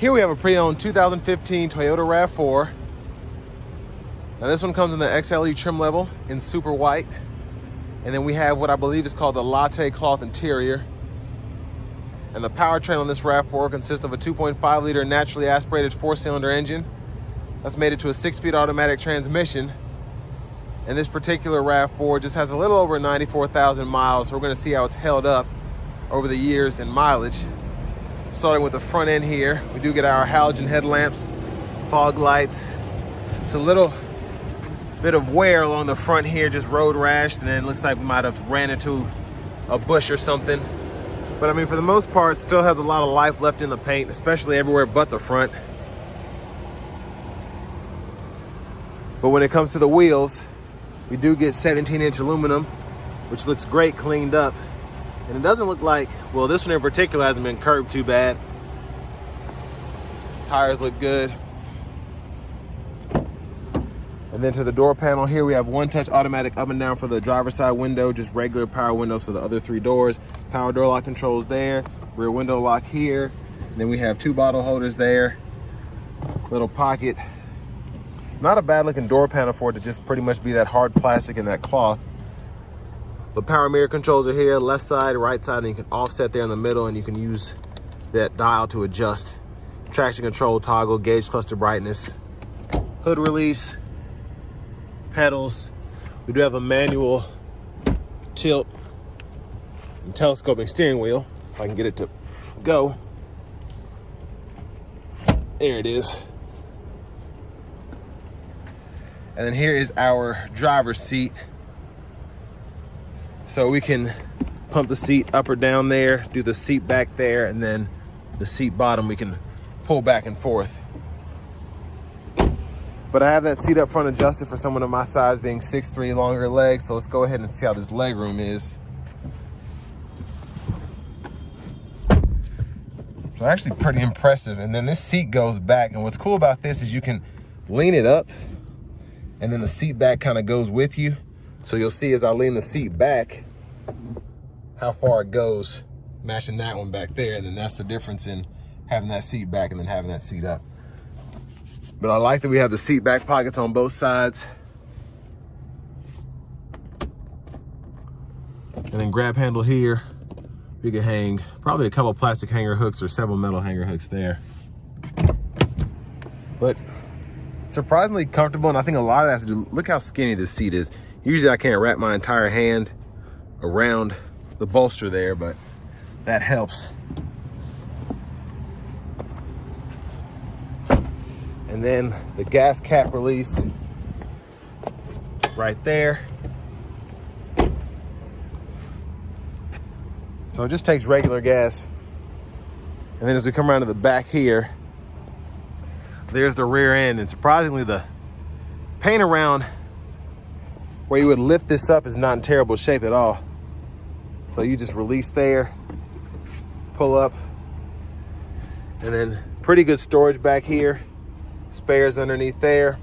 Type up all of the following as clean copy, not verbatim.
Here we have a pre-owned 2015 Toyota RAV4. Now this one comes in the XLE trim level in super white. And then we have what I believe is called the latte cloth interior. And the powertrain on this RAV4 consists of a 2.5 liter naturally aspirated 4-cylinder engine. That's mated to a 6-speed automatic transmission. And this particular RAV4 just has a little over 94,000 miles. So we're gonna see how it's held up over the years in mileage. Starting with the front end here, we do get our halogen headlamps, fog lights. It's a little bit of wear along the front here, just road rash, and then it looks like we might have ran into a bush or something. But I mean, for the most part, it still has a lot of life left in the paint, especially everywhere but the front. But when it comes to the wheels, we do get 17-inch aluminum, which looks great cleaned up. And it doesn't look like, well, this one in particular hasn't been curbed too bad. Tires look good. And then to the door panel here, we have one-touch automatic up and down for the driver's side window, just regular power windows for the other 3 doors. Power door lock controls there, rear window lock here. And then we have 2 bottle holders there, little pocket. Not a bad looking door panel for it to just pretty much be that hard plastic and that cloth. But power mirror controls are here, left side, right side, and you can offset there in the middle, and you can use that dial to adjust. Traction control toggle, gauge cluster brightness, hood release, pedals. We do have a manual tilt and telescoping steering wheel, if I can get it to go. There it is. And then here is our driver's seat. So we can pump the seat up or down there, do the seat back there, and then the seat bottom we can pull back and forth. But I have that seat up front adjusted for someone of my size, being 6'3", longer legs. So let's go ahead and see how this leg room is. So actually pretty impressive. And then this seat goes back. And what's cool about this is you can lean it up, and then the seat back kind of goes with you. So you'll see as I lean the seat back, how far it goes, matching that one back there. And then that's the difference in having that seat back and then having that seat up. But I like that we have the seat back pockets on both sides. And then grab handle here, we can hang probably a couple plastic hanger hooks or several metal hanger hooks there. But surprisingly comfortable, and I think a lot of that has to do, look how skinny this seat is. Usually I can't wrap my entire hand around the bolster there, but that helps. And then the gas cap release right there. So it just takes regular gas. And then as we come around to the back here, there's the rear end. And surprisingly, the paint around where you would lift this up is not in terrible shape at all. So you just release there, pull up, and then pretty good storage back here. Spares underneath there.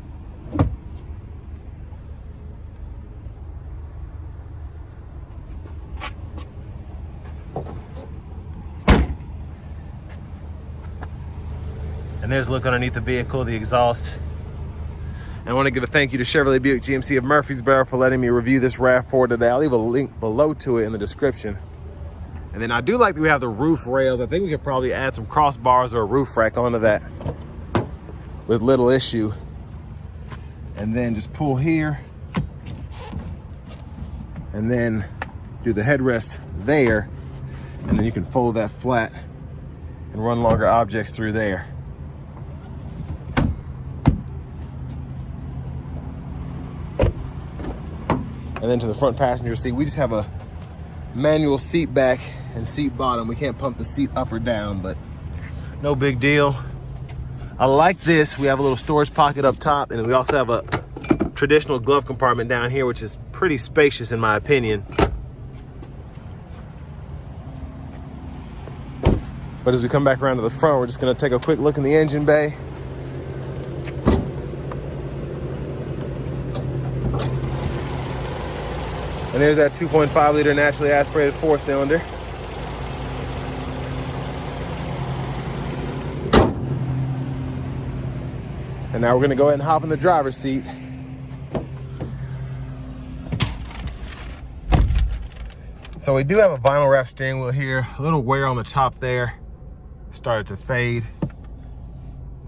And there's a look underneath the vehicle, the exhaust. And I want to give a thank you to Chevrolet Buick GMC of Murfreesboro for letting me review this RAV4 today. I'll leave a link below to it in the description. And then I do like that we have the roof rails. I think we could probably add some crossbars or a roof rack onto that with little issue. And then just pull here and then do the headrest there. And then you can fold that flat and run longer objects through there. And then to the front passenger seat, we just have a manual seat back and seat bottom. We can't pump the seat up or down, but no big deal. I like this. We have a little storage pocket up top, and we also have a traditional glove compartment down here, which is pretty spacious in my opinion. But as we come back around to the front, we're just gonna take a quick look in the engine bay. And there's that 2.5 liter naturally aspirated 4-cylinder. And now we're gonna go ahead and hop in the driver's seat. So we do have a vinyl wrap steering wheel here. A little wear on the top there. Started to fade,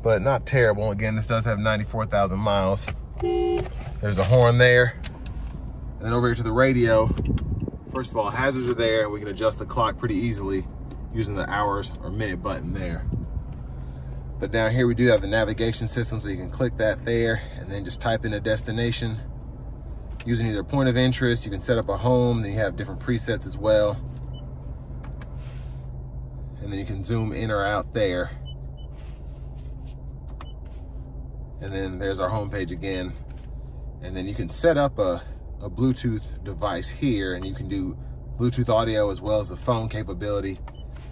but not terrible. Again, this does have 94,000 miles. There's a horn there. And then over here to the radio, first of all, hazards are there, and we can adjust the clock pretty easily using the hours or minute button there. But down here we do have the navigation system, so you can click that there and then just type in a destination. Using either point of interest, you can set up a home, then you have different presets as well. And then you can zoom in or out there. And then there's our home page again. And then you can set up a Bluetooth device here, and you can do Bluetooth audio as well as the phone capability.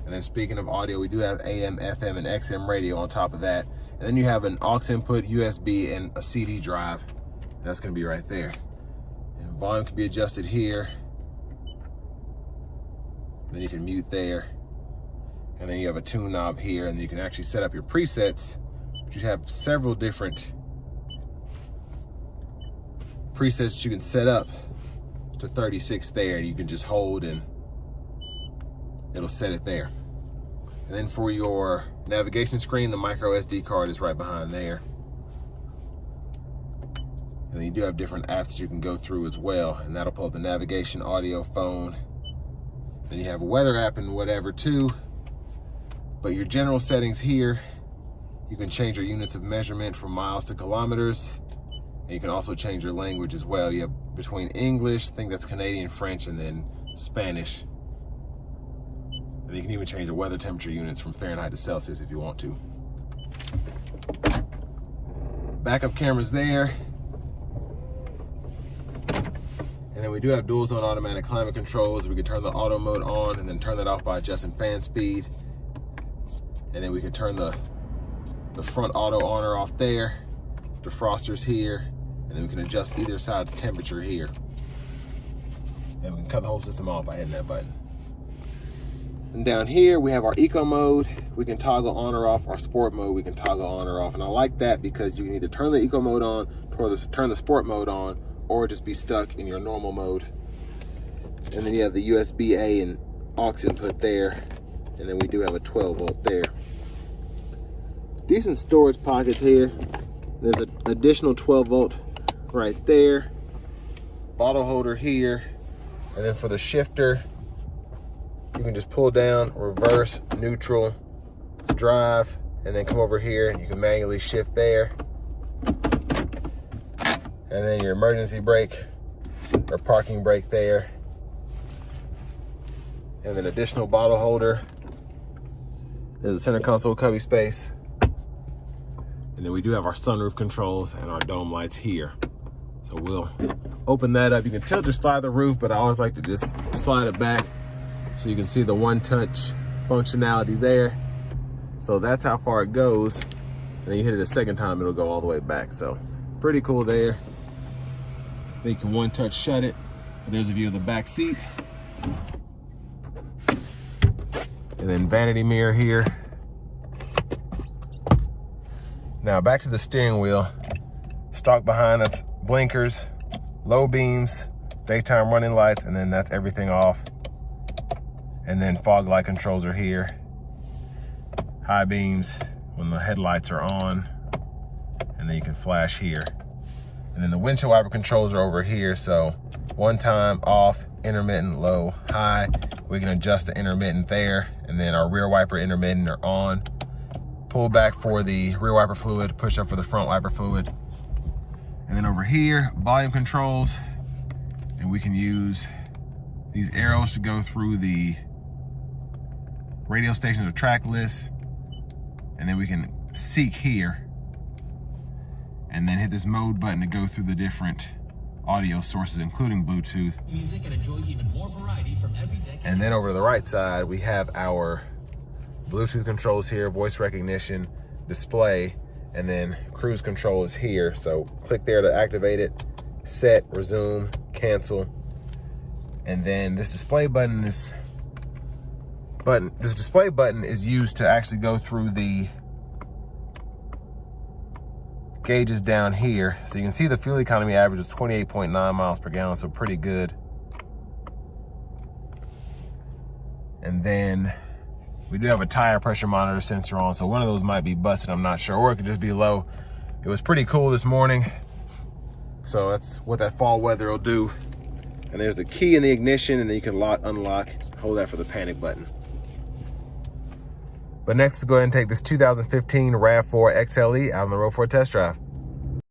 And then speaking of audio, we do have AM, FM, and XM radio on top of that. And then you have an aux input, USB, and a CD drive. That's gonna be right there. And volume can be adjusted here. Then you can mute there. And then you have a tune knob here, and you can actually set up your presets. But you have several different presets that you can set up to 36 there. You can just hold and it'll set it there. And then for your navigation screen, the micro SD card is right behind there. And then you do have different apps that you can go through as well, and that'll pull up the navigation, audio, phone. Then you have a weather app and whatever too. But your general settings here, you can change your units of measurement from miles to kilometers. And you can also change your language as well. You have between English, I think that's Canadian, French, and then Spanish. And you can even change the weather temperature units from Fahrenheit to Celsius if you want to. Backup cameras there. And then we do have dual zone automatic climate controls. We can turn the auto mode on and then turn that off by adjusting fan speed. And then we can turn the front auto on or off there. Defrosters here. And then we can adjust either side's temperature here. And we can cut the whole system off by hitting that button. And down here we have our eco mode. We can toggle on or off. Our sport mode we can toggle on or off. And I like that because you can either turn the eco mode on or turn the sport mode on, or just be stuck in your normal mode. And then you have the USB-A and aux input there. And then we do have a 12 volt there. Decent storage pockets here. There's an additional 12 volt right there. Bottle holder here. And then for the shifter, you can just pull down, reverse, neutral, drive, and then come over here and you can manually shift there. And then your emergency brake or parking brake there. And then additional bottle holder. There's a center console cubby space. And then we do have our sunroof controls and our dome lights here. So we'll open that up. You can tilt or slide the roof, but I always like to just slide it back so you can see the one-touch functionality there. So that's how far it goes. And then you hit it a second time, it'll go all the way back. So pretty cool there. Then you can one-touch shut it. There's a view of the back seat. And then vanity mirror here. Now back to the steering wheel. Stock behind, that's blinkers, low beams, daytime running lights, and then that's everything off. And then fog light controls are here. High beams when the headlights are on. And then you can flash here. And then the windshield wiper controls are over here. So one time, off, intermittent, low, high. We can adjust the intermittent there. And then our rear wiper intermittent are on. Pull back for the rear wiper fluid, push up for the front wiper fluid. And then over here, volume controls. And we can use these arrows to go through the radio stations or track lists. And then we can seek here. And then hit this mode button to go through the different audio sources, including Bluetooth. Music and enjoy even more variety from every decade. And then over to the right side, we have our Bluetooth controls here, voice recognition, display, and then cruise control is here. So click there to activate it, set, resume, cancel. And then this display button, this display button is used to actually go through the gauges down here. So you can see the fuel economy average is 28.9 miles per gallon, so pretty good. And then we do have a tire pressure monitor sensor on, so one of those might be busted, I'm not sure, or it could just be low. It was pretty cool this morning, so that's what that fall weather will do. And there's the key in the ignition, and then you can lock, unlock, hold that for the panic button. But next, let's go ahead and take this 2015 RAV4 XLE out on the road for a test drive.